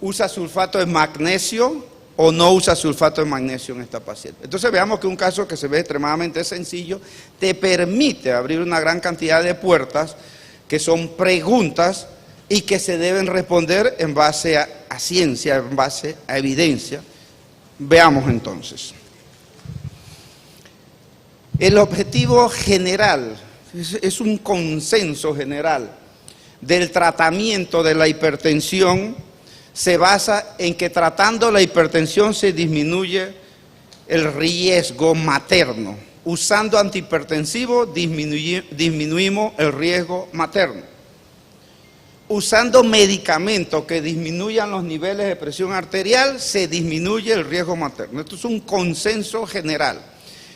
¿Usa sulfato de magnesio o no usa sulfato de magnesio en esta paciente? Entonces veamos que un caso que se ve extremadamente sencillo te permite abrir una gran cantidad de puertas que son preguntas y que se deben responder en base a ciencia, en base a evidencia. Veamos entonces. El objetivo general, es un consenso general del tratamiento de la hipertensión, se basa en que tratando la hipertensión se disminuye el riesgo materno. Usando antihipertensivos disminuimos el riesgo materno. Usando medicamentos que disminuyan los niveles de presión arterial, se disminuye el riesgo materno. Esto es un consenso general.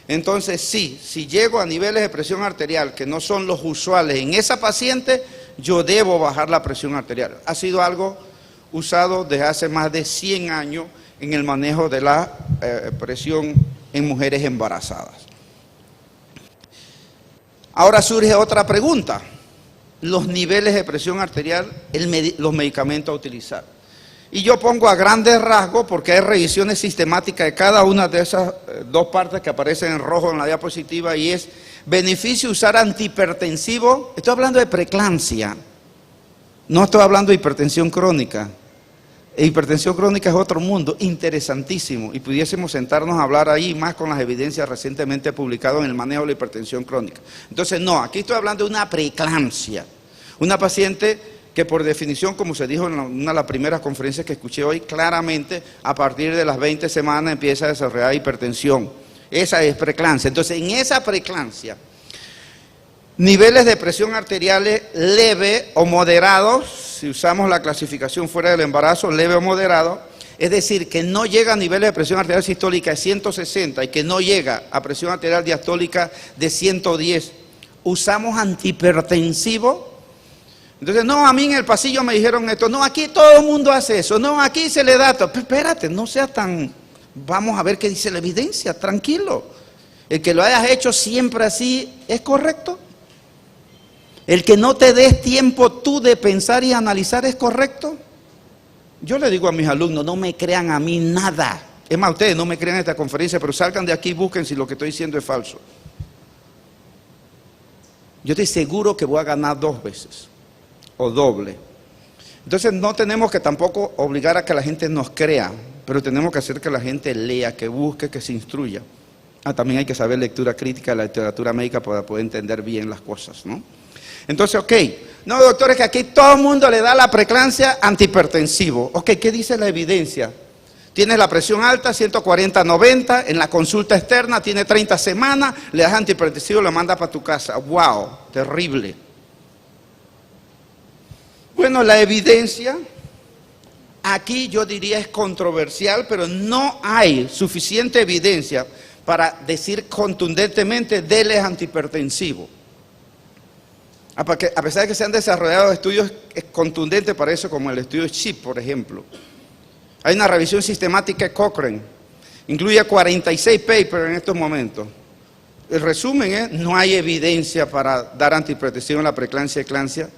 Entonces, sí, si llego a niveles de presión arterial que no son los usuales en esa paciente, yo debo bajar la presión arterial. Ha sido algo usado desde hace más de 100 años en el manejo de la presión en mujeres embarazadas. Ahora surge otra pregunta: los niveles de presión arterial, los medicamentos a utilizar. Y yo pongo a grandes rasgos, porque hay revisiones sistemáticas de cada una de esas dos partes que aparecen en rojo en la diapositiva, y es beneficio usar antihipertensivo. Estoy hablando de preeclampsia, no estoy hablando de hipertensión crónica. Hipertensión crónica es otro mundo interesantísimo y pudiésemos sentarnos a hablar ahí más con las evidencias recientemente publicadas en el manejo de la hipertensión crónica. Entonces, no, aquí estoy hablando de una preeclampsia, una paciente que por definición, como se dijo en una de las primeras conferencias que escuché hoy, claramente a partir de las 20 semanas empieza a desarrollar hipertensión. Esa es preeclampsia. Entonces, en esa preeclampsia, niveles de presión arteriales leve o moderados, si usamos la clasificación fuera del embarazo, leve o moderado, es decir, que no llega a niveles de presión arterial sistólica de 160 y que no llega a presión arterial diastólica de 110. Usamos antihipertensivo. Entonces, no, a mí en el pasillo me dijeron esto, no, aquí todo el mundo hace eso, no, aquí se le da todo. Pero espérate, no sea tan, vamos a ver qué dice la evidencia, tranquilo. El que lo hayas hecho siempre así, ¿es correcto? El que no te des tiempo tú de pensar y analizar, ¿es correcto? Yo le digo a mis alumnos, no me crean a mí nada. Es más, ustedes no me crean en esta conferencia, pero salgan de aquí y busquen si lo que estoy diciendo es falso. Yo estoy seguro que voy a ganar 2 veces. O doble. Entonces no tenemos que tampoco obligar a que la gente nos crea, pero tenemos que hacer que la gente lea, que busque, que se instruya. También hay que saber lectura crítica de la literatura médica para poder entender bien las cosas, ¿no? Entonces, ok, no, doctores, que aquí todo el mundo le da la preeclampsia antihipertensivo. Ok, ¿qué dice la evidencia? Tienes la presión alta, 140/90, en la consulta externa, tiene 30 semanas, le das antihipertensivo, lo mandas para tu casa. ¡Wow! Terrible. Bueno, la evidencia, aquí yo diría es controversial, pero no hay suficiente evidencia para decir contundentemente, déles antihipertensivo. A pesar de que se han desarrollado estudios contundentes para eso, como el estudio CHIP, por ejemplo. Hay una revisión sistemática de Cochrane, incluye 46 papers en estos momentos. El resumen es, no hay evidencia para dar antihipertensivo en la preeclampsia y eclampsia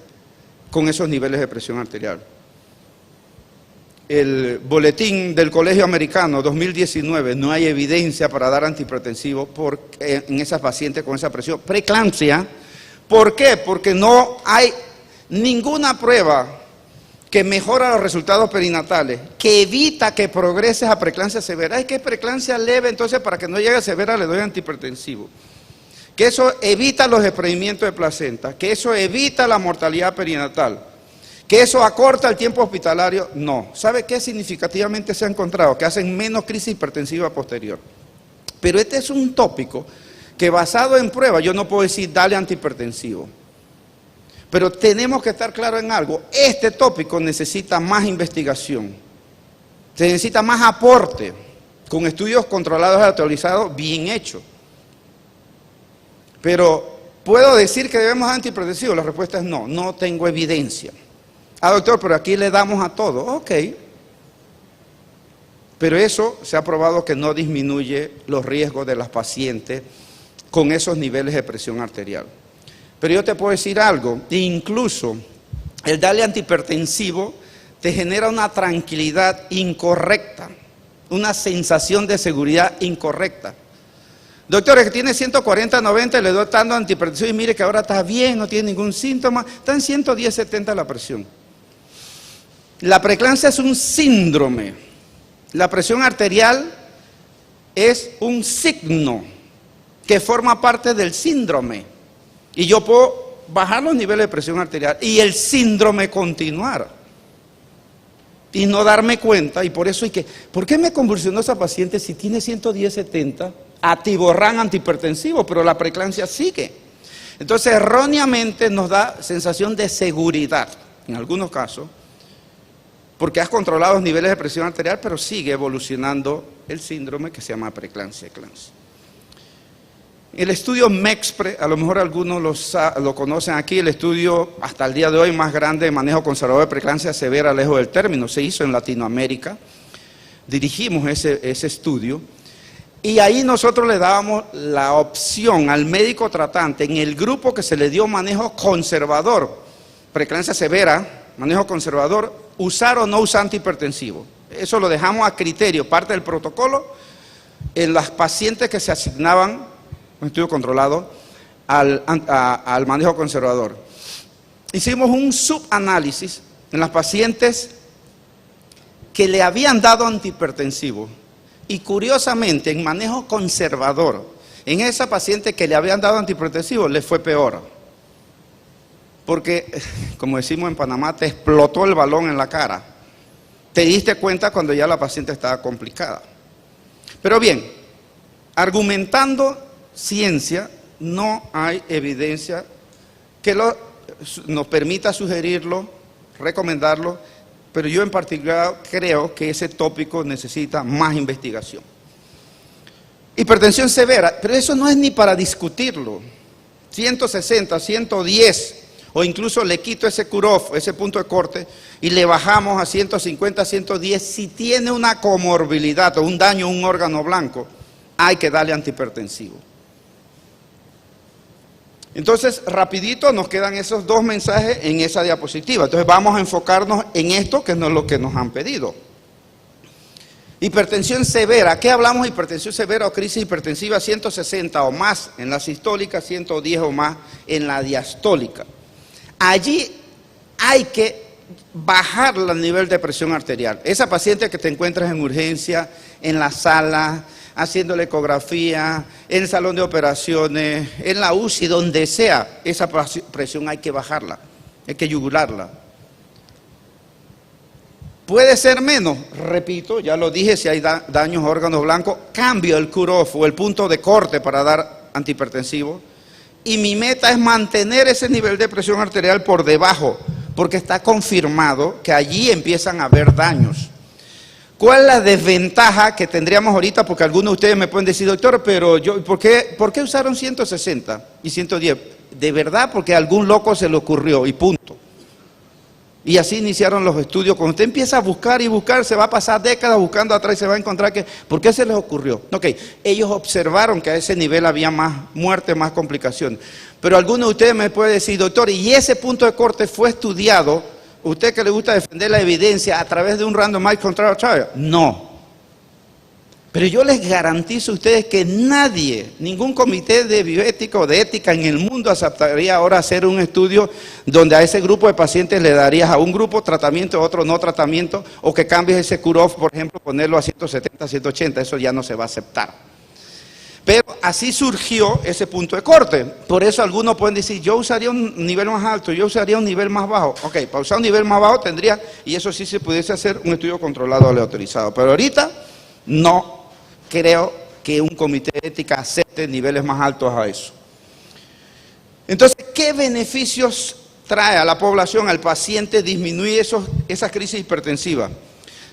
con esos niveles de presión arterial. El boletín del Colegio Americano 2019, no hay evidencia para dar antihipertensivo en esas pacientes con esa presión. Preeclampsia, ¿por qué? Porque no hay ninguna prueba que mejora los resultados perinatales, que evita que progreses a preeclampsia severa. Es que es preeclampsia leve, entonces para que no llegue a severa le doy antihipertensivo. Que eso evita los desprendimientos de placenta, que eso evita la mortalidad perinatal, que eso acorta el tiempo hospitalario. No. ¿Sabe qué significativamente se ha encontrado? Que hacen menos crisis hipertensiva posterior. Pero este es un tópico que basado en pruebas, yo no puedo decir dale antihipertensivo. Pero tenemos que estar claros en algo, este tópico necesita más investigación, se necesita más aporte, con estudios controlados y actualizados bien hechos. Pero, ¿puedo decir que debemos antihipertensivos? La respuesta es no, no tengo evidencia. Doctor, pero aquí le damos a todo. Ok. Pero eso se ha probado que no disminuye los riesgos de las pacientes con esos niveles de presión arterial. Pero yo te puedo decir algo, incluso el darle antihipertensivo te genera una tranquilidad incorrecta, una sensación de seguridad incorrecta. Doctor, que tiene 140/90, le doy tanto antihipertensivo y mire que ahora está bien, no tiene ningún síntoma, está en 110/70 la presión. La preeclampsia es un síndrome. La presión arterial es un signo que forma parte del síndrome. Y yo puedo bajar los niveles de presión arterial y el síndrome continuar. Y no darme cuenta, y por eso hay que, ¿por qué me convulsionó esa paciente si tiene 110/70? Atiborrán antihipertensivo, pero la preeclampsia sigue. Entonces, erróneamente nos da sensación de seguridad, en algunos casos, porque has controlado los niveles de presión arterial, pero sigue evolucionando el síndrome que se llama preeclampsia. El estudio MEXPRE, a lo mejor algunos lo conocen aquí, el estudio hasta el día de hoy más grande de manejo conservador de preeclampsia severa lejos del término, se hizo en Latinoamérica, dirigimos ese estudio, y ahí nosotros le dábamos la opción al médico tratante en el grupo que se le dio manejo conservador, preeclampsia severa, manejo conservador, usar o no usar antihipertensivo. Eso lo dejamos a criterio, parte del protocolo, en las pacientes que se asignaban, un estudio controlado, al manejo conservador. Hicimos un subanálisis en las pacientes que le habían dado antihipertensivo y curiosamente en manejo conservador, en esa paciente que le habían dado antihipertensivo le fue peor. Porque, como decimos en Panamá, te explotó el balón en la cara. Te diste cuenta cuando ya la paciente estaba complicada. Pero bien, argumentando ciencia, no hay evidencia que nos permita sugerirlo, recomendarlo, pero yo en particular creo que ese tópico necesita más investigación. Hipertensión severa, pero eso no es ni para discutirlo. 160, 110, o incluso le quito ese cutoff, ese punto de corte, y le bajamos a 150, 110, si tiene una comorbilidad o un daño a un órgano blanco, hay que darle antihipertensivo. Entonces, rapidito nos quedan esos dos mensajes en esa diapositiva. Entonces vamos a enfocarnos en esto, que no es lo que nos han pedido. Hipertensión severa. ¿Qué hablamos de hipertensión severa o crisis hipertensiva? 160 o más en la sistólica, 110 o más en la diastólica. Allí hay que bajar el nivel de presión arterial. Esa paciente que te encuentras en urgencia, en la sala, haciendo la ecografía, en el salón de operaciones, en la UCI, donde sea, esa presión hay que bajarla, hay que yugularla. Puede ser menos, repito, ya lo dije, si hay daños a órganos blancos, cambio el cutoff o el punto de corte para dar antihipertensivo. Y mi meta es mantener ese nivel de presión arterial por debajo, porque está confirmado que allí empiezan a haber daños. ¿Cuál es la desventaja que tendríamos ahorita? Porque algunos de ustedes me pueden decir, doctor, pero yo, ¿por qué usaron 160 y 110? De verdad, porque a algún loco se le ocurrió y punto. Y así iniciaron los estudios. Cuando usted empieza a buscar y buscar, se va a pasar décadas buscando atrás y se va a encontrar que, ¿por qué se les ocurrió? Ok, ellos observaron que a ese nivel había más muerte, más complicaciones. Pero algunos de ustedes me pueden decir, doctor, ¿y ese punto de corte fue estudiado? ¿Usted que le gusta defender la evidencia a través de un randomized control trial? No. Pero yo les garantizo a ustedes que nadie, ningún comité de bioética o de ética en el mundo aceptaría ahora hacer un estudio donde a ese grupo de pacientes le darías a un grupo tratamiento, a otro no tratamiento, o que cambies ese cutoff, por ejemplo, ponerlo a 170, 180, eso ya no se va a aceptar. Pero así surgió ese punto de corte. Por eso algunos pueden decir, yo usaría un nivel más alto, yo usaría un nivel más bajo. Ok, para usar un nivel más bajo tendría, y eso sí se pudiese hacer, un estudio controlado aleatorizado. Pero ahorita no creo que un comité de ética acepte niveles más altos a eso. Entonces, ¿qué beneficios trae a la población, al paciente, disminuir esas crisis hipertensivas?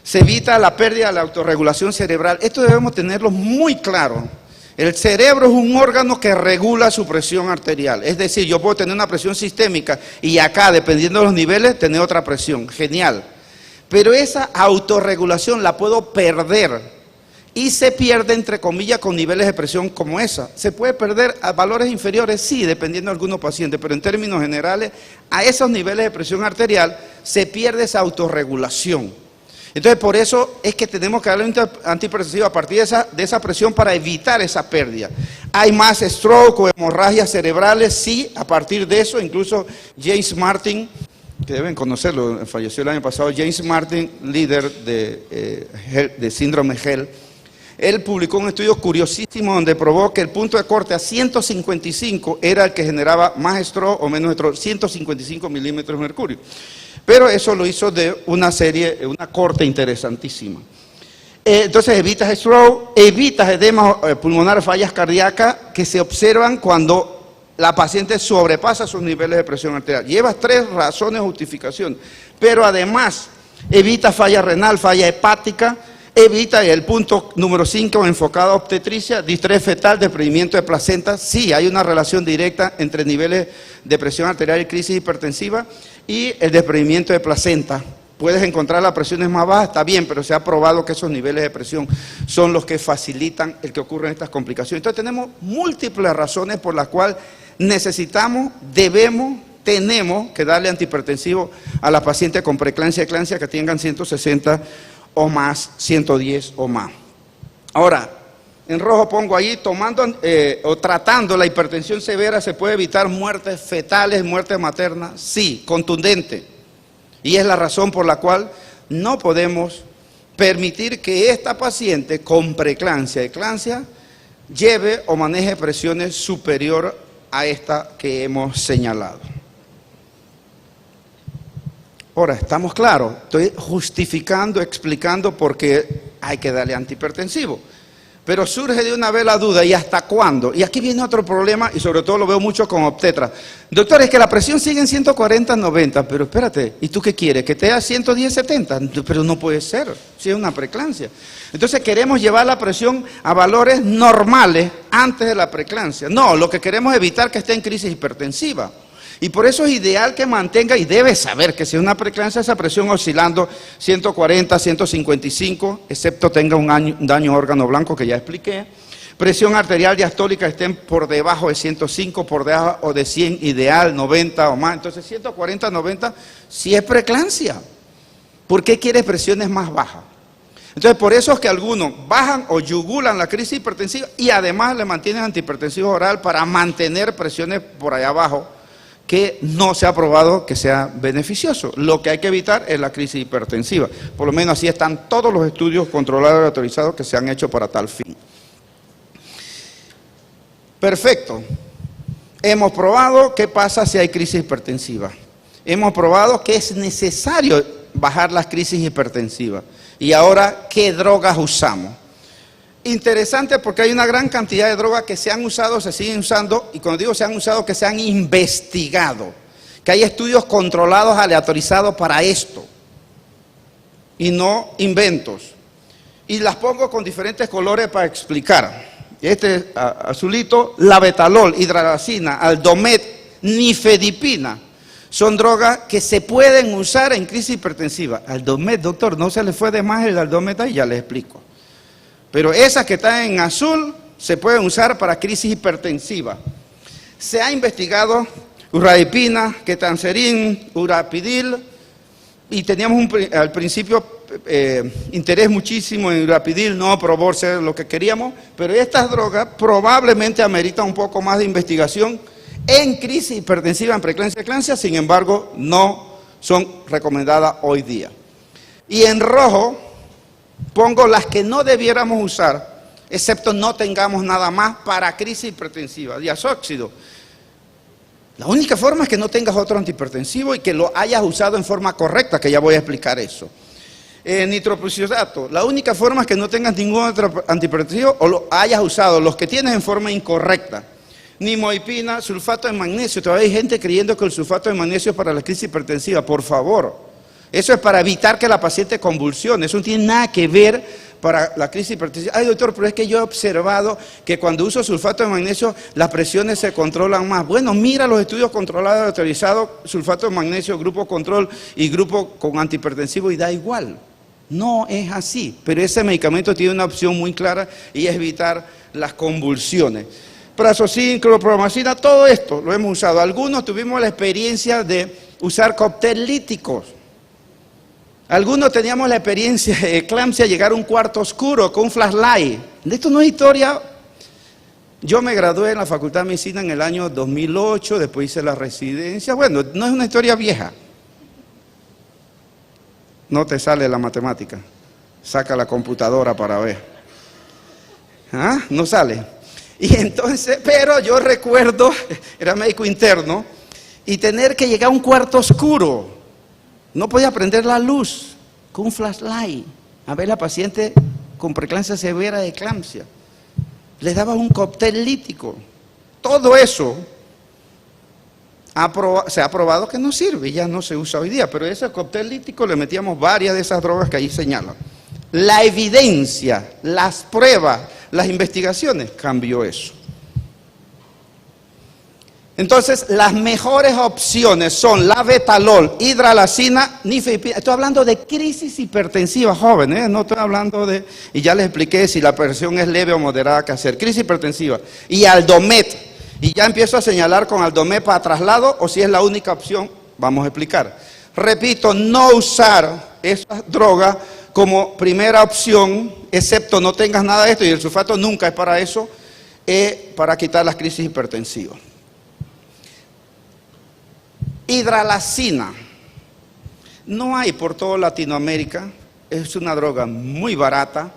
Se evita la pérdida de la autorregulación cerebral. Esto debemos tenerlo muy claro. El cerebro es un órgano que regula su presión arterial. Es decir, yo puedo tener una presión sistémica y acá, dependiendo de los niveles, tener otra presión. Genial. Pero esa autorregulación la puedo perder. Y se pierde, entre comillas, con niveles de presión como esa. ¿Se puede perder a valores inferiores? Sí, dependiendo de algunos pacientes. Pero en términos generales, a esos niveles de presión arterial se pierde esa autorregulación. Entonces, por eso es que tenemos que darle un antihipertensivo a partir de esa presión para evitar esa pérdida. Hay más stroke o hemorragias cerebrales, sí, a partir de eso. Incluso James Martin, que deben conocerlo, falleció el año pasado, James Martin, líder de síndrome HELL, él publicó un estudio curiosísimo donde probó que el punto de corte a 155 era el que generaba más stroke o menos stroke, 155 milímetros de mercurio. Pero eso lo hizo de una corte interesantísima. Entonces evitas stroke, evitas edema pulmonar, fallas cardíacas que se observan cuando la paciente sobrepasa sus niveles de presión arterial. Llevas 3 razones de justificación, pero además evita falla renal, falla hepática, evita el punto número 5 enfocado a obstetricia, distrés fetal, desprendimiento de placenta. Sí, hay una relación directa entre niveles de presión arterial y crisis hipertensiva y el desprendimiento de placenta. Puedes encontrar las presiones más bajas, está bien, pero se ha probado que esos niveles de presión son los que facilitan el que ocurran estas complicaciones. Entonces tenemos múltiples razones por las cuales necesitamos, tenemos que darle antihipertensivo a la paciente con preeclampsia y eclampsia que tengan 160 o más, 110 o más. Ahora, en rojo pongo ahí, o tratando la hipertensión severa, ¿se puede evitar muertes fetales, muertes maternas? Sí, contundente. Y es la razón por la cual no podemos permitir que esta paciente con preeclampsia, eclampsia, lleve o maneje presiones superior a esta que hemos señalado. Ahora, ¿estamos claros? Estoy justificando, explicando por qué hay que darle antihipertensivo. Pero surge de una vez la duda, ¿y hasta cuándo? Y aquí viene otro problema, y sobre todo lo veo mucho con obstetras. Doctor, es que la presión sigue en 140-90, pero espérate, ¿y tú qué quieres? ¿Que te da 110-70? Pero no puede ser, si es una preeclampsia. Entonces queremos llevar la presión a valores normales antes de la preeclampsia. No, lo que queremos es evitar que esté en crisis hipertensiva. Y por eso es ideal que mantenga, y debe saber que si es una preeclampsia, esa presión oscilando 140, 155, excepto tenga un daño a órgano blanco que ya expliqué. Presión arterial diastólica estén por debajo de 105, por debajo de 100, ideal, 90 o más. Entonces 140, 90, si es preeclampsia. ¿Por qué quieres presiones más bajas? Entonces por eso es que algunos bajan o yugulan la crisis hipertensiva y además le mantienen antihipertensivo oral para mantener presiones por allá abajo, que no se ha probado que sea beneficioso. Lo que hay que evitar es la crisis hipertensiva. Por lo menos así están todos los estudios controlados y autorizados que se han hecho para tal fin. Perfecto. Hemos probado qué pasa si hay crisis hipertensiva. Hemos probado que es necesario bajar las crisis hipertensivas. Y ahora, ¿qué drogas usamos? Interesante porque hay una gran cantidad de drogas que se han usado, se siguen usando, y cuando digo se han usado, que se han investigado, que hay estudios controlados, aleatorizados para esto, y no inventos. Y las pongo con diferentes colores para explicar. Este azulito, labetalol, hidralazina, aldomet, nifedipina, son drogas que se pueden usar en crisis hipertensiva. Aldomet, doctor, no se le fue de más el aldomet ahí, ya les explico. Pero esas que están en azul se pueden usar para crisis hipertensiva. Se ha investigado urradipina, ketanserin, urapidil, y teníamos al principio interés muchísimo en urapidil, no probó ser lo que queríamos, pero estas drogas probablemente ameritan un poco más de investigación en crisis hipertensiva, en preeclampsia, eclampsia, sin embargo no son recomendadas hoy día. Y en rojo pongo las que no debiéramos usar, excepto no tengamos nada más para crisis hipertensiva. Diazóxido. La única forma es que no tengas otro antihipertensivo y que lo hayas usado en forma correcta, que ya voy a explicar eso. Nitroprusidato. La única forma es que no tengas ningún otro antihipertensivo o lo hayas usado, los que tienes en forma incorrecta. Nimoipina, sulfato de magnesio. Todavía hay gente creyendo que el sulfato de magnesio es para la crisis hipertensiva. Por favor. Eso es para evitar que la paciente convulsione, eso no tiene nada que ver para la crisis hipertensiva. Ay, doctor, pero es que yo he observado que cuando uso sulfato de magnesio las presiones se controlan más. Bueno, mira los estudios controlados, autorizados, sulfato de magnesio, grupo control y grupo con antihipertensivo y da igual. No es así, pero ese medicamento tiene una opción muy clara y es evitar las convulsiones. Prazosin, clorpromacina, todo esto lo hemos usado. Algunos tuvimos la experiencia de usar cócteles líticos. Algunos teníamos la experiencia de eclampsia, llegar a un cuarto oscuro con un flashlight. Esto no es historia. Yo me gradué en la Facultad de Medicina en el año 2008, después hice la residencia. Bueno, no es una historia vieja. No te sale la matemática. Saca la computadora para ver. ¿Ah? No sale. Y entonces, pero yo recuerdo, era médico interno, y tener que llegar a un cuarto oscuro. No podía prender la luz con un flashlight a ver a la paciente con preeclampsia severa de eclampsia. Les daba un cóctel lítico. Todo eso se ha probado que no sirve, ya no se usa hoy día, pero ese cóctel lítico le metíamos varias de esas drogas que ahí señalan. La evidencia, las pruebas, las investigaciones, cambió eso. Entonces, las mejores opciones son la betalol, hidralazina, nifedipina. Estoy hablando de crisis hipertensiva, jóvenes, no estoy hablando de... Y ya les expliqué si la presión es leve o moderada, qué hacer. Crisis hipertensiva. Y Aldomet. Y ya empiezo a señalar con Aldomet para traslado, o si es la única opción, vamos a explicar. Repito, no usar esa droga como primera opción, excepto no tengas nada de esto, y el sulfato nunca es para eso, para quitar las crisis hipertensivas. Hidralazina. No hay por toda Latinoamérica, es una droga muy barata,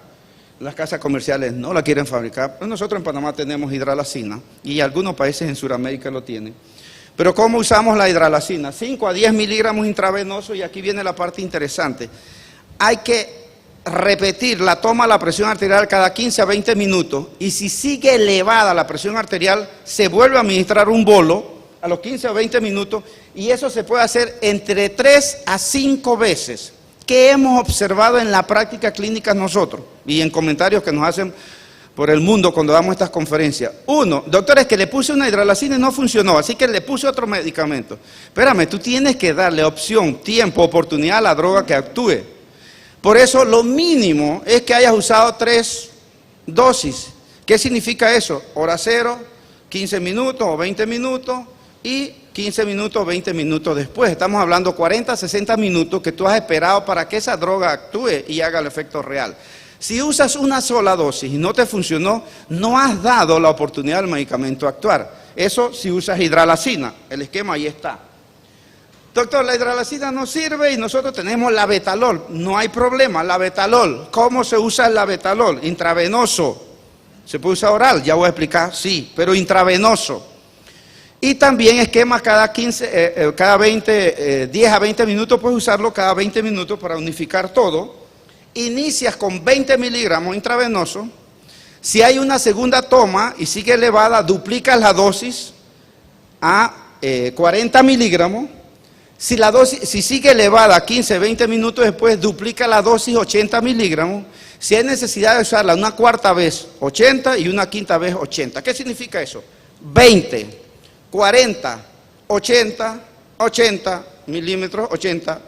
las casas comerciales no la quieren fabricar, pero nosotros en Panamá tenemos hidralazina y algunos países en Sudamérica lo tienen. Pero ¿cómo usamos la hidralazina? 5 a 10 miligramos intravenosos, y aquí viene la parte interesante. Hay que repetir la toma de la presión arterial cada 15 a 20 minutos, y si sigue elevada la presión arterial, se vuelve a administrar un bolo a los 15 o 20 minutos, y eso se puede hacer entre 3 a 5 veces. ¿Qué hemos observado en la práctica clínica nosotros? Y en comentarios que nos hacen por el mundo cuando damos estas conferencias. Uno, doctor, es que le puse una hidralazina y no funcionó, así que le puse otro medicamento. Espérame, tú tienes que darle opción, tiempo, oportunidad a la droga que actúe. Por eso lo mínimo es que hayas usado 3 dosis. ¿Qué significa eso? Hora cero, 15 minutos o 20 minutos, y 15 minutos, 20 minutos después. Estamos hablando 40, 60 minutos que tú has esperado para que esa droga actúe y haga el efecto real. Si usas una sola dosis y no te funcionó, no has dado la oportunidad al medicamento actuar. Eso si usas hidralazina, el esquema ahí está. Doctor, la hidralazina no sirve y nosotros tenemos la betalol. No hay problema, la betalol. ¿Cómo se usa la betalol? Intravenoso. ¿Se puede usar oral? Ya voy a explicar, sí, pero intravenoso. Y también esquema cada 10 a 20 minutos, puedes usarlo cada 20 minutos para unificar todo. Inicias con 20 miligramos intravenoso. Si hay una segunda toma y sigue elevada, duplicas la dosis a 40 miligramos. Si sigue elevada 15, 20 minutos después, duplica la dosis 80 miligramos. Si hay necesidad de usarla una cuarta vez, 80, y una quinta vez, 80. ¿Qué significa eso? 20, 40, 80, 80 milímetros, 80.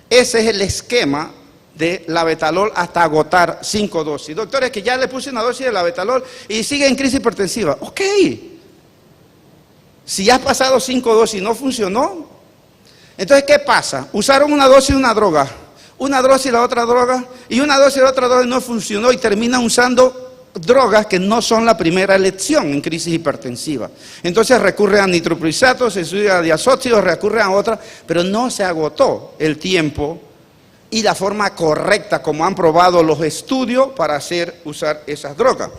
Ese es el esquema de la betalol hasta agotar 5 dosis. Doctores, que ya le puse una dosis de la betalol y sigue en crisis hipertensiva. Ok. Si ya has pasado 5 dosis y no funcionó, entonces ¿qué pasa? Usaron una dosis de una droga, una dosis de la otra droga, y una dosis de la otra droga no funcionó, y terminan usando drogas que no son la primera elección en crisis hipertensiva. Entonces recurren a nitroprusiato, se estudia a diazóxido, recurren a otra, pero no se agotó el tiempo y la forma correcta como han probado los estudios para usar esas drogas.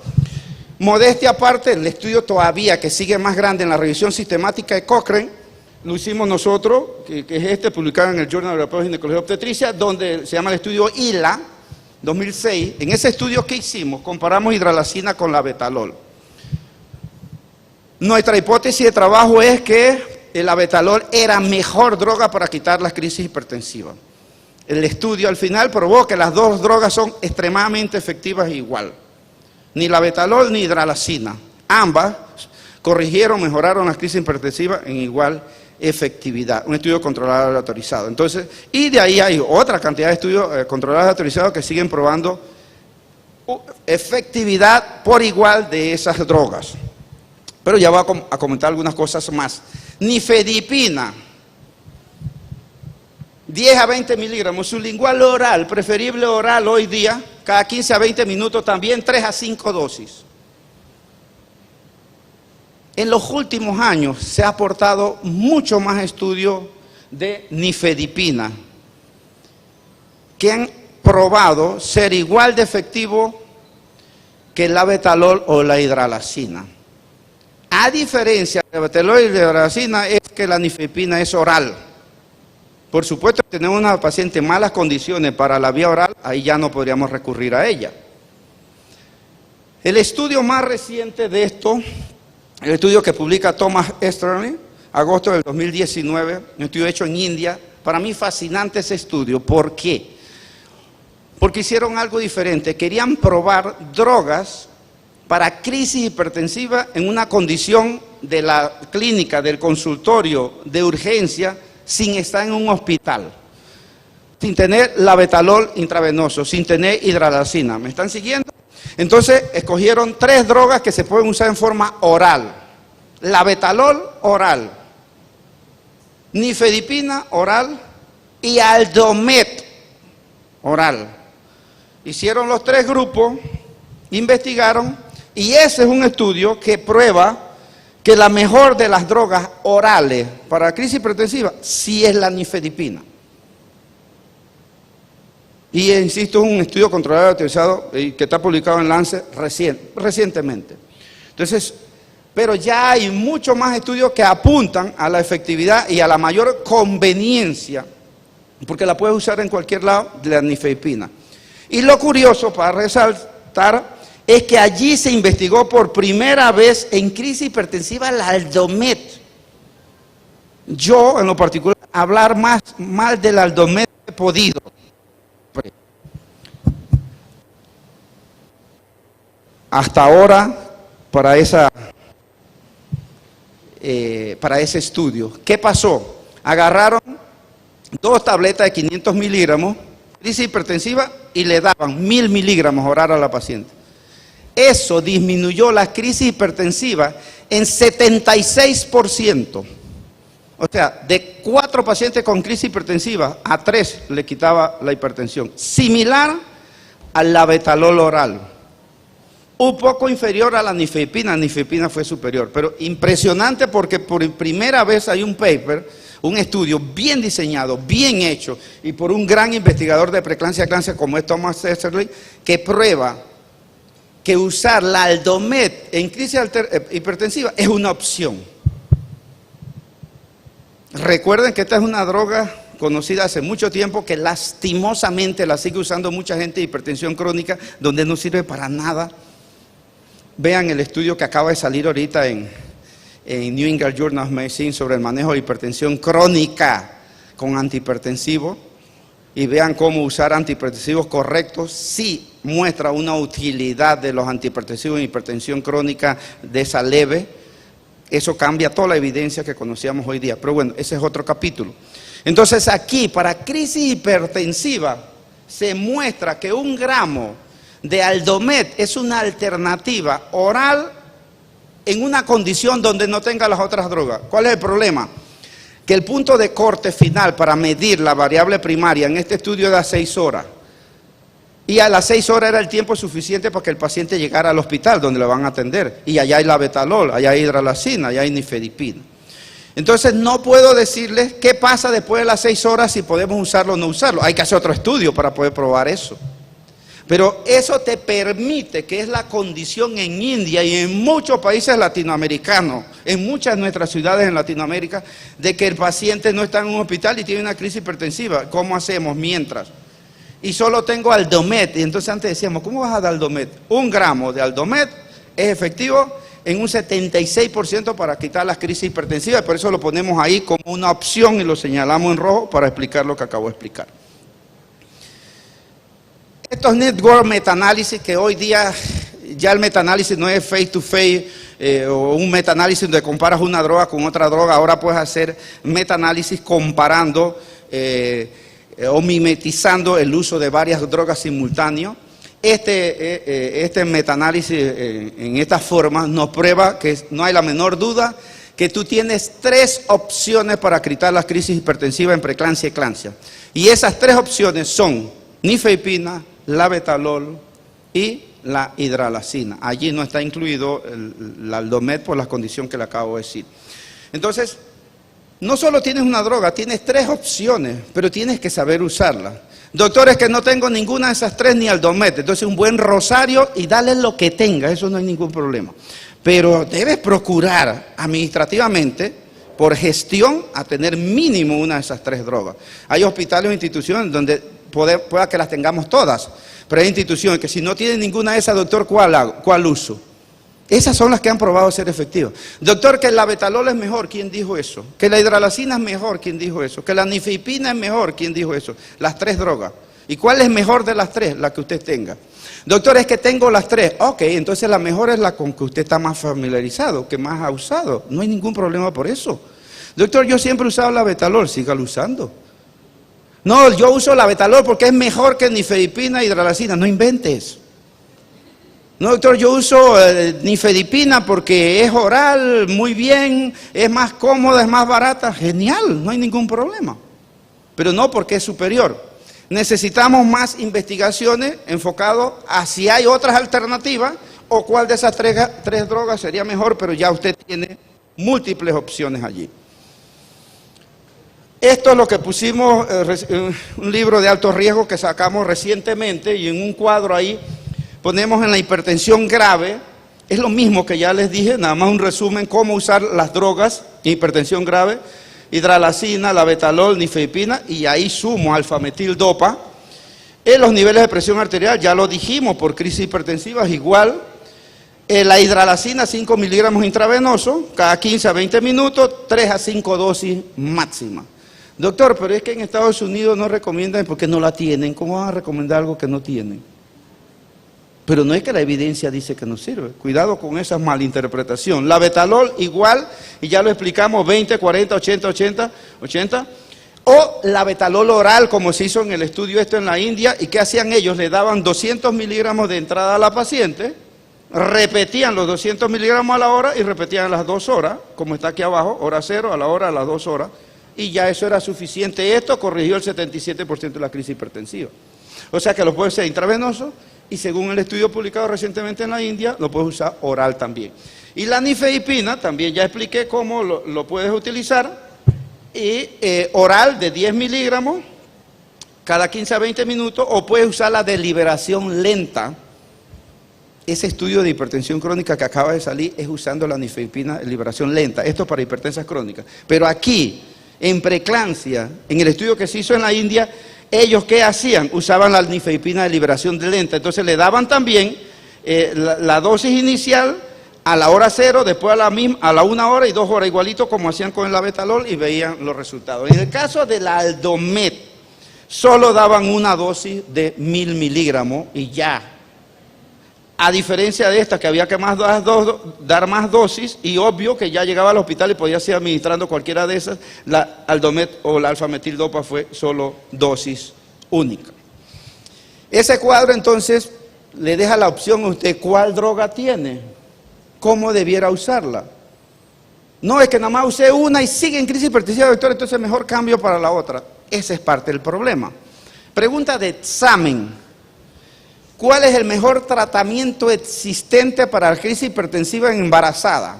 Modestia aparte, el estudio todavía que sigue más grande en la revisión sistemática de Cochrane, lo hicimos nosotros, que es publicado en el Journal Europeo de Ginecología y Obstetricia, donde se llama el estudio ILA, 2006. En ese estudio que hicimos, comparamos hidralazina con la betalol. Nuestra hipótesis de trabajo es que la betalol era mejor droga para quitar las crisis hipertensivas. El estudio al final probó que las dos drogas son extremadamente efectivas igual. Ni la betalol ni hidralazina. Ambas corrigieron, mejoraron las crisis hipertensivas en igual efectividad. Un estudio controlado y autorizado. Entonces, y de ahí hay otra cantidad de estudios controlados y autorizados que siguen probando efectividad por igual de esas drogas. Pero ya voy a comentar algunas cosas más. Nifedipina. 10 a 20 miligramos, sublingual oral, preferible oral hoy día, cada 15 a 20 minutos también, 3 a 5 dosis. En los últimos años se ha aportado mucho más estudio de nifedipina, que han probado ser igual de efectivo que el labetalol o la hidralazina. A diferencia de labetalol y la hidralazina es que la nifedipina es oral. Por supuesto, si tenemos una paciente en malas condiciones para la vía oral, ahí ya no podríamos recurrir a ella. El estudio más reciente de esto, el estudio que publica Thomas Esterling, agosto del 2019, un estudio hecho en India. Para mí fascinante ese estudio. ¿Por qué? Porque hicieron algo diferente. Querían probar drogas para crisis hipertensiva en una condición de la clínica, del consultorio de urgencia, sin estar en un hospital, sin tener labetalol intravenoso, sin tener hidralazina. ¿Me están siguiendo? Entonces escogieron 3 drogas que se pueden usar en forma oral. Labetalol oral, nifedipina oral y Aldomet oral. Hicieron los 3 grupos, investigaron, y ese es un estudio que prueba que la mejor de las drogas orales para la crisis hipertensiva sí es la nifedipina. Y insisto, es un estudio controlado y autorizado que está publicado en Lancet recientemente. Entonces, pero ya hay muchos más estudios que apuntan a la efectividad y a la mayor conveniencia, porque la puedes usar en cualquier lado, de la nifedipina. Y lo curioso para resaltar es que allí se investigó por primera vez en crisis hipertensiva la Aldomet. Yo, en lo particular, hablar más mal del Aldomet he podido. Hasta ahora, para ese estudio, ¿qué pasó? Agarraron 2 tabletas de 500 miligramos, crisis hipertensiva, y le daban 1000 miligramos oral a la paciente. Eso disminuyó la crisis hipertensiva en 76%. O sea, de 4 pacientes con crisis hipertensiva, a 3 le quitaba la hipertensión. Similar al labetalol oral. Un poco inferior a la nifedipina fue superior. Pero impresionante porque por primera vez hay un paper, un estudio bien diseñado, bien hecho, y por un gran investigador de preeclampsia como es Thomas Esterling, que prueba que usar la Aldomet en crisis hipertensiva es una opción. Recuerden que esta es una droga conocida hace mucho tiempo que lastimosamente la sigue usando mucha gente de hipertensión crónica, donde no sirve para nada. Vean el estudio que acaba de salir ahorita en New England Journal of Medicine sobre el manejo de hipertensión crónica con antihipertensivos, y vean cómo usar antihipertensivos correctos. Sí muestra una utilidad de los antihipertensivos en hipertensión crónica de esa leve. Eso cambia toda la evidencia que conocíamos hoy día, pero bueno, ese es otro capítulo. Entonces aquí, para crisis hipertensiva, se muestra que 1 gramo de Aldomet es una alternativa oral en una condición donde no tenga las otras drogas. ¿Cuál es el problema? Que el punto de corte final para medir la variable primaria en este estudio era 6 horas. Y a las 6 horas era el tiempo suficiente para que el paciente llegara al hospital donde lo van a atender. Y allá hay labetalol, allá hay hidralazina, allá hay nifedipina. Entonces no puedo decirles qué pasa después de las 6 horas, si podemos usarlo o no usarlo. Hay que hacer otro estudio para poder probar eso. Pero eso te permite, que es la condición en India y en muchos países latinoamericanos, en muchas de nuestras ciudades en Latinoamérica, de que el paciente no está en un hospital y tiene una crisis hipertensiva. ¿Cómo hacemos mientras? Y solo tengo Aldomet. Y entonces antes decíamos, ¿cómo vas a dar Aldomet? 1 gramo de Aldomet es efectivo en un 76% para quitar las crisis hipertensivas. Por eso lo ponemos ahí como una opción y lo señalamos en rojo para explicar lo que acabo de explicar. Estos network metaanálisis, que hoy día ya el metaanálisis no es face to face o un metaanálisis donde comparas una droga con otra droga. Ahora puedes hacer metaanálisis comparando o mimetizando el uso de varias drogas simultáneos. Este metaanálisis en esta forma nos prueba que no hay la menor duda que tú tienes 3 opciones para quitar la crisis hipertensiva en preeclampsia y eclampsia. Y esas 3 opciones son nifedipina, labetalol y la hidralazina. Allí no está incluido el Aldomet por la condición que le acabo de decir. Entonces, no solo tienes una droga, tienes 3 opciones, pero tienes que saber usarla. Doctores, que no tengo ninguna de esas 3 ni Aldomet, entonces un buen rosario y dale lo que tenga, eso no hay ningún problema. Pero debes procurar administrativamente, por gestión, a tener mínimo una de esas 3 drogas. Hay hospitales o instituciones donde pueda que las tengamos todas, pero hay instituciones que si no tienen ninguna de esas, doctor, ¿cuál uso? Esas son las que han probado ser efectivas. Doctor, que el labetalol es mejor, ¿quién dijo eso? Que la hidralazina es mejor, ¿quién dijo eso? Que la nifedipina es mejor, ¿quién dijo eso? Las 3 drogas. ¿Y cuál es mejor de las 3? La que usted tenga. Doctor, es que tengo las 3. Ok, entonces la mejor es la con que usted está más familiarizado, que más ha usado. No hay ningún problema por eso. Doctor, yo siempre he usado labetalol, sígalo usando. No, yo uso labetalol porque es mejor que nifedipina e hidralazina. No inventes. No, doctor, yo uso nifedipina porque es oral, muy bien, es más cómoda, es más barata. Genial, no hay ningún problema. Pero no porque es superior. Necesitamos más investigaciones enfocadas a si hay otras alternativas o cuál de esas 3 drogas sería mejor, pero ya usted tiene múltiples opciones allí. Esto es lo que pusimos, un libro de alto riesgo que sacamos recientemente, y en un cuadro ahí ponemos en la hipertensión grave. Es lo mismo que ya les dije, nada más un resumen, cómo usar las drogas en hipertensión grave: hidralazina, labetalol, nifedipina, y ahí sumo alfametil-dopa. En los niveles de presión arterial, ya lo dijimos, por crisis hipertensiva es igual. La hidralazina, 5 miligramos intravenoso, cada 15 a 20 minutos, 3 a 5 dosis máxima. Doctor, pero es que en Estados Unidos no recomiendan porque no la tienen. ¿Cómo van a recomendar algo que no tienen? Pero no es que la evidencia dice que no sirve. Cuidado con esa malinterpretación. Labetalol igual, y ya lo explicamos, 20, 40, 80, 80, 80. O labetalol oral, como se hizo en el estudio en la India. ¿Y qué hacían ellos? Le daban 200 miligramos de entrada a la paciente, repetían los 200 miligramos a la hora y repetían a las 2 horas, como está aquí abajo, hora 0, a la hora, a las 2 horas. Y ya eso era suficiente. Esto corrigió el 77% de la crisis hipertensiva. O sea que lo puede ser intravenoso, y según el estudio publicado recientemente en la India, lo puedes usar oral también. Y la nifedipina, también ya expliqué cómo lo puedes utilizar, y oral de 10 miligramos cada 15 a 20 minutos, o puedes usar la de liberación lenta. Ese estudio de hipertensión crónica que acaba de salir es usando la nifedipina de liberación lenta. Esto para hipertensas crónicas. Pero aquí, en preeclampsia, en el estudio que se hizo en la India, ellos ¿qué hacían? Usaban la nifedipina de liberación lenta. Entonces le daban también la dosis inicial a la hora 0, después a la 1 hora y 2 horas, igualito como hacían con el labetalol, y veían los resultados. En el caso del Aldomet, solo daban una dosis de 1000 miligramos y ya. A diferencia de esta, que había que dar más dosis, y obvio que ya llegaba al hospital y podía seguir administrando cualquiera de esas, la Aldomet o la alfametil-dopa fue solo dosis única. Ese cuadro entonces le deja la opción a usted cuál droga tiene, cómo debiera usarla. No es que nada más usé una y sigue en crisis hipertensiva, doctor, entonces mejor cambio para la otra. Ese es parte del problema. Pregunta de examen. ¿Cuál es el mejor tratamiento existente para la crisis hipertensiva en embarazada?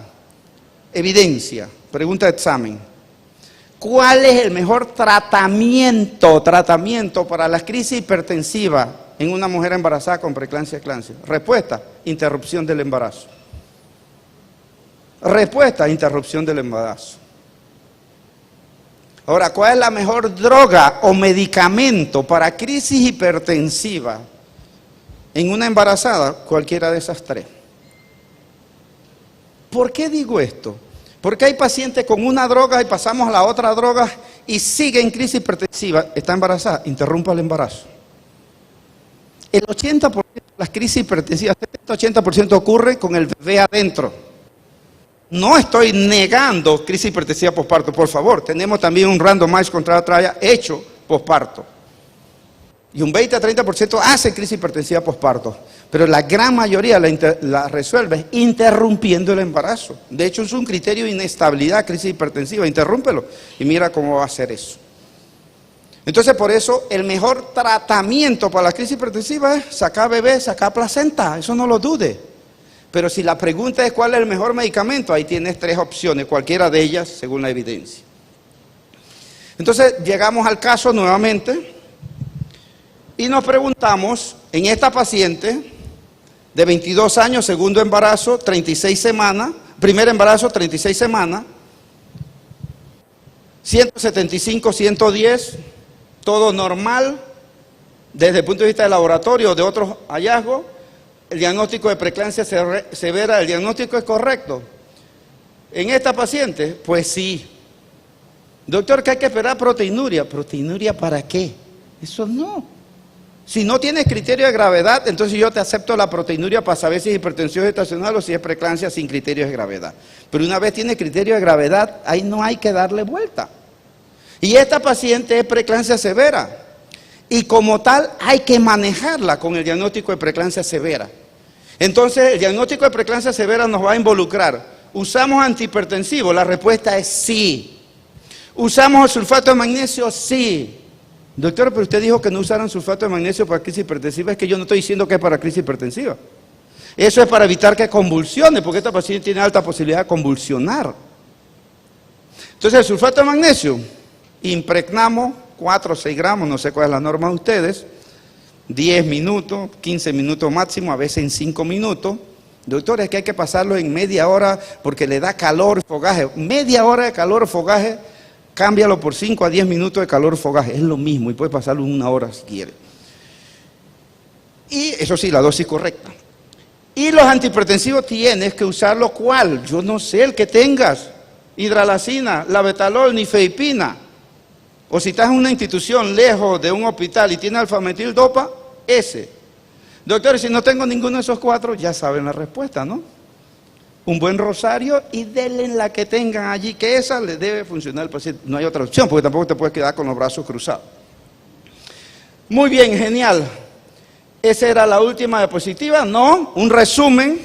Evidencia, pregunta de examen. ¿Cuál es el mejor tratamiento para la crisis hipertensiva en una mujer embarazada con preeclampsia y eclampsia? Respuesta: interrupción del embarazo. Respuesta: interrupción del embarazo. Ahora, ¿cuál es la mejor droga o medicamento para crisis hipertensiva en una embarazada? Cualquiera de esas 3. ¿Por qué digo esto? Porque hay pacientes con una droga y pasamos a la otra droga y sigue en crisis hipertensiva, está embarazada, interrumpa el embarazo. El 80% de las crisis hipertensivas, 70-80% ocurre con el bebé adentro. No estoy negando crisis hipertensiva posparto, por favor. Tenemos también un randomized control trial hecho posparto. Y un 20 a 30% hace crisis hipertensiva posparto. Pero la gran mayoría la resuelve interrumpiendo el embarazo. De hecho, es un criterio de inestabilidad, crisis hipertensiva. Interrúmpelo y mira cómo va a hacer eso. Entonces, por eso, el mejor tratamiento para la crisis hipertensiva es sacar bebé, sacar placenta. Eso no lo dude. Pero si la pregunta es cuál es el mejor medicamento, ahí tienes 3 opciones, cualquiera de ellas según la evidencia. Entonces, llegamos al caso nuevamente. Y nos preguntamos, en esta paciente de 22 años, segundo embarazo, 36 semanas, primer embarazo, 36 semanas, 175, 110, todo normal, desde el punto de vista del laboratorio o de otros hallazgos, el diagnóstico de preeclampsia severa, el diagnóstico es correcto. En esta paciente, pues sí. Doctor, que hay que esperar proteinuria. ¿Proteinuria para qué? Eso no. Si no tienes criterio de gravedad, entonces yo te acepto la proteinuria para saber si es hipertensión gestacional o si es preeclampsia sin criterio de gravedad. Pero una vez tiene criterio de gravedad, ahí no hay que darle vuelta. Y esta paciente es preeclampsia severa. Y como tal, hay que manejarla con el diagnóstico de preeclampsia severa. Entonces, el diagnóstico de preeclampsia severa nos va a involucrar. ¿Usamos antihipertensivos? La respuesta es sí. ¿Usamos el sulfato de magnesio? Sí. Doctor, pero usted dijo que no usaran sulfato de magnesio para crisis hipertensiva. Es que yo no estoy diciendo que es para crisis hipertensiva. Eso es para evitar que convulsione, porque esta paciente tiene alta posibilidad de convulsionar. Entonces, el sulfato de magnesio, impregnamos 4 o 6 gramos, no sé cuál es la norma de ustedes, 10 minutos, 15 minutos máximo, a veces en 5 minutos. Doctor, es que hay que pasarlo en media hora porque le da calor, fogaje. Media hora de calor, fogaje. Cámbialo por 5 a 10 minutos de calor fogaje, es lo mismo y puede pasarlo en 1 hora si quiere. Y eso sí, la dosis correcta. Y los antihipertensivos tienes que usarlo ¿cuál? Yo no sé, el que tengas. Hidralacina, labetalol, nifedipina. O si estás en una institución lejos de un hospital y tienes alfametil-dopa, ese. Doctor, si no tengo ninguno de esos 4, ya saben la respuesta, ¿no? Un buen rosario y denle la que tengan allí, que esa le debe funcionar al paciente. No hay otra opción, porque tampoco te puedes quedar con los brazos cruzados. Muy bien, genial. ¿Esa era la última diapositiva? No, un resumen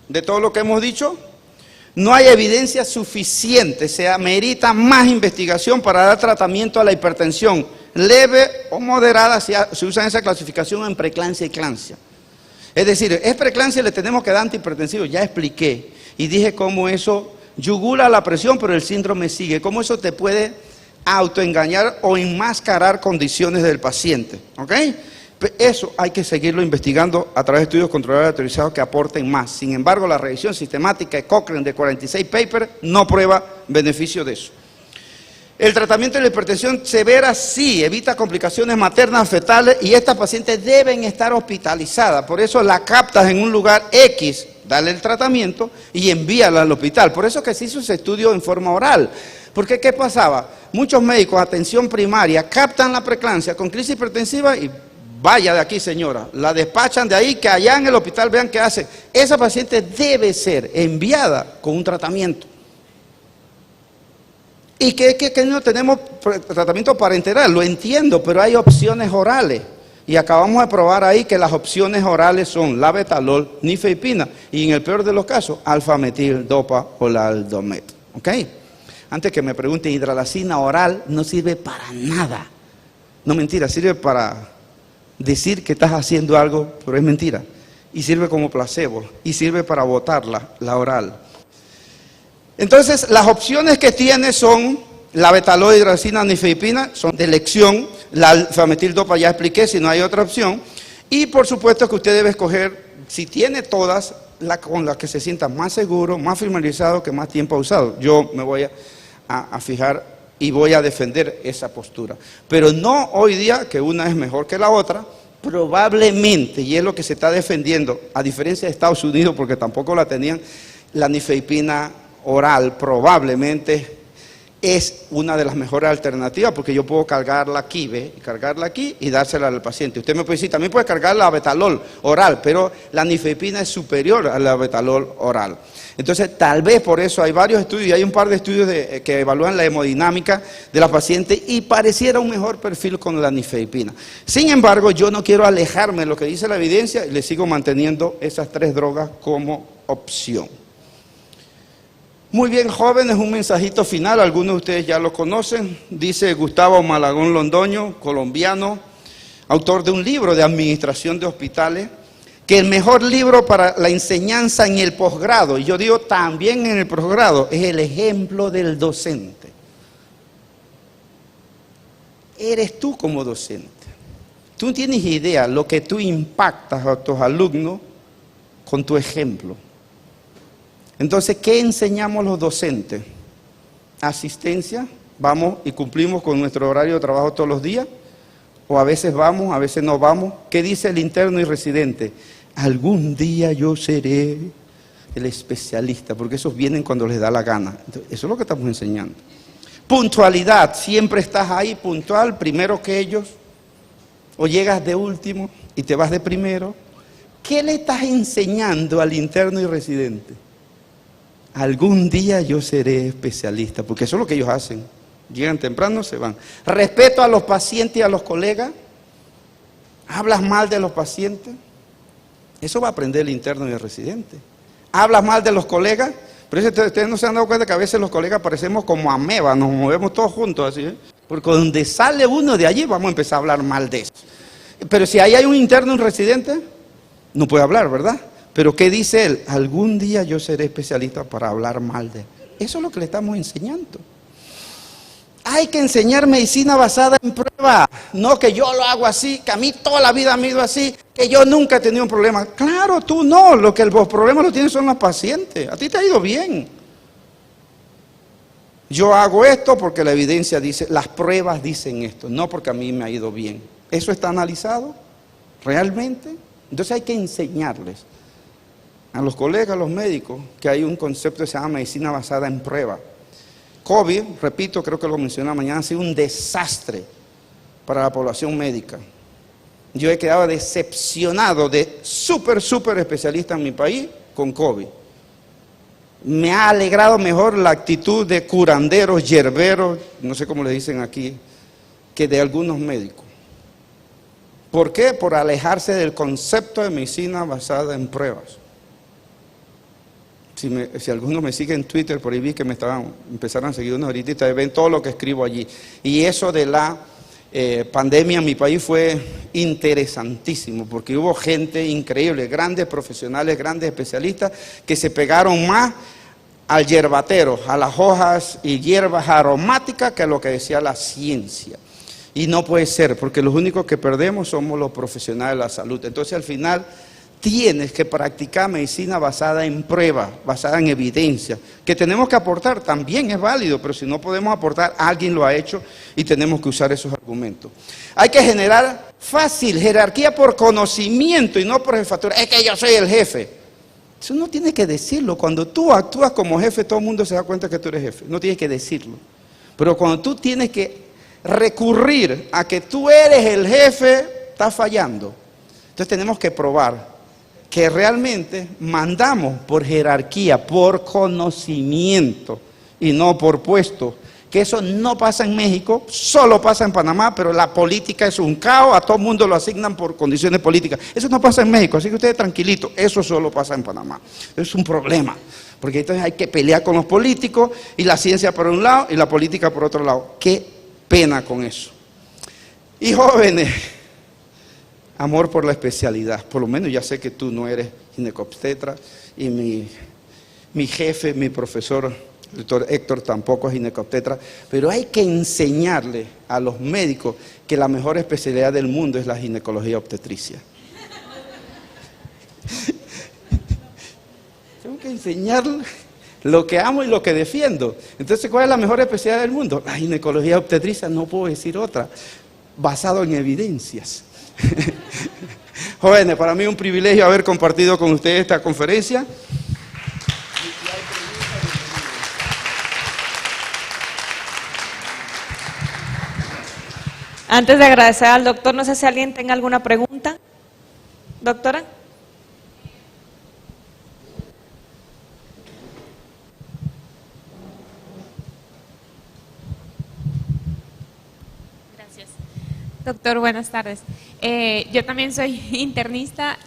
de todo lo que hemos dicho. No hay evidencia suficiente, se amerita más investigación para dar tratamiento a la hipertensión leve o moderada, se usa esa clasificación en preeclampsia y eclampsia. Es decir, es preeclampsia y le tenemos que dar antihipertensivo, ya expliqué y dije cómo eso yugula la presión, pero el síndrome sigue, cómo eso te puede autoengañar o enmascarar condiciones del paciente, ¿ok? Eso hay que seguirlo investigando a través de estudios controlados y autorizados que aporten más. Sin embargo, la revisión sistemática de Cochrane de 46 papers no prueba beneficio de eso. El tratamiento de la hipertensión severa sí evita complicaciones maternas, fetales, y estas pacientes deben estar hospitalizadas. Por eso la captas en un lugar X, dale el tratamiento y envíala al hospital. Por eso que se hizo ese estudio en forma oral. Porque ¿qué pasaba? Muchos médicos, atención primaria, captan la preeclampsia con crisis hipertensiva y vaya de aquí, señora, la despachan de ahí, que allá en el hospital vean qué hace. Esa paciente debe ser enviada con un tratamiento. Y que no tenemos tratamiento parenteral, lo entiendo, pero hay opciones orales. Y acabamos de probar ahí que las opciones orales son labetalol, nifedipina y en el peor de los casos, alfametil, dopa o la aldomet. ¿Ok? Antes que me pregunten, hidralacina oral no sirve para nada. No, mentira, sirve para decir que estás haciendo algo, pero es mentira. Y sirve como placebo, y sirve para botarla, la oral. Entonces, las opciones que tiene son labetalol, hidralacina, nifedipina, son de elección. La alfametil-dopa ya expliqué, si no hay otra opción. Y por supuesto que usted debe escoger, si tiene todas, con las que se sienta más seguro, más familiarizado, que más tiempo ha usado. Yo me voy a fijar y voy a defender esa postura. Pero no hoy día que una es mejor que la otra, probablemente, y es lo que se está defendiendo, a diferencia de Estados Unidos, porque tampoco la tenían, la nifedipina oral probablemente es una de las mejores alternativas porque yo puedo cargarla aquí, ¿ve? Cargarla aquí y dársela al paciente. Usted me puede decir, también puede cargar la betalol oral, pero la nifedipina es superior a la betalol oral. Entonces, tal vez por eso hay varios estudios, y hay un par de estudios que evalúan la hemodinámica de la paciente y pareciera un mejor perfil con la nifedipina. Sin embargo, yo no quiero alejarme de lo que dice la evidencia y le sigo manteniendo esas 3 drogas como opción. Muy bien, jóvenes, un mensajito final, algunos de ustedes ya lo conocen, dice Gustavo Malagón Londoño, colombiano, autor de un libro de administración de hospitales, que el mejor libro para la enseñanza en el posgrado, y yo digo también en el posgrado, es el ejemplo del docente. Eres tú como docente. Tú no tienes idea lo que tú impactas a tus alumnos con tu ejemplo. Entonces, ¿qué enseñamos los docentes? Asistencia, vamos y cumplimos con nuestro horario de trabajo todos los días, o a veces vamos, a veces no vamos. ¿Qué dice el interno y residente? Algún día yo seré el especialista, porque esos vienen cuando les da la gana. Entonces, eso es lo que estamos enseñando. Puntualidad, siempre estás ahí puntual, primero que ellos, o llegas de último y te vas de primero. ¿Qué le estás enseñando al interno y residente? Algún día yo seré especialista, porque eso es lo que ellos hacen. Llegan temprano, se van. Respeto a los pacientes y a los colegas. Hablas mal de los pacientes. Eso va a aprender el interno y el residente. Hablas mal de los colegas. Pero ustedes no se han dado cuenta que a veces los colegas parecemos como amebas, nos movemos todos juntos así, ¿eh? Porque donde sale uno de allí vamos a empezar a hablar mal de eso. Pero si ahí hay un interno y un residente, no puede hablar, ¿verdad? Pero ¿qué dice él? Algún día yo seré especialista para hablar mal de él. Eso es lo que le estamos enseñando. Hay que enseñar medicina basada en prueba. No que yo lo hago así, que a mí toda la vida me ha ido así, que yo nunca he tenido un problema. Claro, tú no. Lo que los problemas los tienen son los pacientes. A ti te ha ido bien. Yo hago esto porque la evidencia dice, las pruebas dicen esto, no porque a mí me ha ido bien. ¿Eso está analizado realmente? Entonces hay que enseñarles a los colegas, a los médicos, que hay un concepto que se llama medicina basada en prueba. COVID, repito, creo que lo mencioné mañana, ha sido un desastre para la población médica. Yo he quedado decepcionado de súper especialistas en mi país con COVID. Me ha alegrado mejor la actitud de curanderos, yerberos, no sé cómo le dicen aquí, que de algunos médicos. ¿Por qué? Por alejarse del concepto de medicina basada en pruebas. Si algunos me siguen en Twitter, por ahí vi que empezaron a seguir unos ahorita, ven todo lo que escribo allí. Y eso de la pandemia en mi país fue interesantísimo, porque hubo gente increíble, grandes profesionales, grandes especialistas, que se pegaron más al yerbatero, a las hojas y hierbas aromáticas, que a lo que decía la ciencia. Y no puede ser, porque los únicos que perdemos somos los profesionales de la salud. Entonces, al final, tienes que practicar medicina basada en pruebas, basada en evidencia. Que tenemos que aportar, también es válido, pero si no podemos aportar, alguien lo ha hecho y tenemos que usar esos argumentos. Hay que generar fácil jerarquía por conocimiento y no por jefatura. Es que yo soy el jefe. Eso no tienes que decirlo. Cuando tú actúas como jefe, todo el mundo se da cuenta que tú eres jefe. No tienes que decirlo. Pero cuando tú tienes que recurrir a que tú eres el jefe, estás fallando. Entonces tenemos que probar que realmente mandamos por jerarquía, por conocimiento y no por puesto. Que eso no pasa en México, solo pasa en Panamá, pero la política es un caos, a todo el mundo lo asignan por condiciones políticas. Eso no pasa en México, así que ustedes tranquilitos, eso solo pasa en Panamá. Es un problema, porque entonces hay que pelear con los políticos y la ciencia por un lado y la política por otro lado. Qué pena con eso. Y jóvenes, amor por la especialidad. Por lo menos ya sé que tú no eres ginecobstetra y mi jefe, mi profesor, el doctor Héctor, tampoco es ginecobstetra, pero hay que enseñarle a los médicos que la mejor especialidad del mundo es la ginecología obstetricia. Tengo que enseñarle lo que amo y lo que defiendo. Entonces, ¿cuál es la mejor especialidad del mundo? La ginecología obstetricia, no puedo decir otra, basado en evidencias. Jóvenes, para mí es un privilegio haber compartido con ustedes esta conferencia. Antes de agradecer al doctor, no sé si alguien tenga alguna pregunta. Doctora. Doctor, buenas tardes. Yo también soy internista.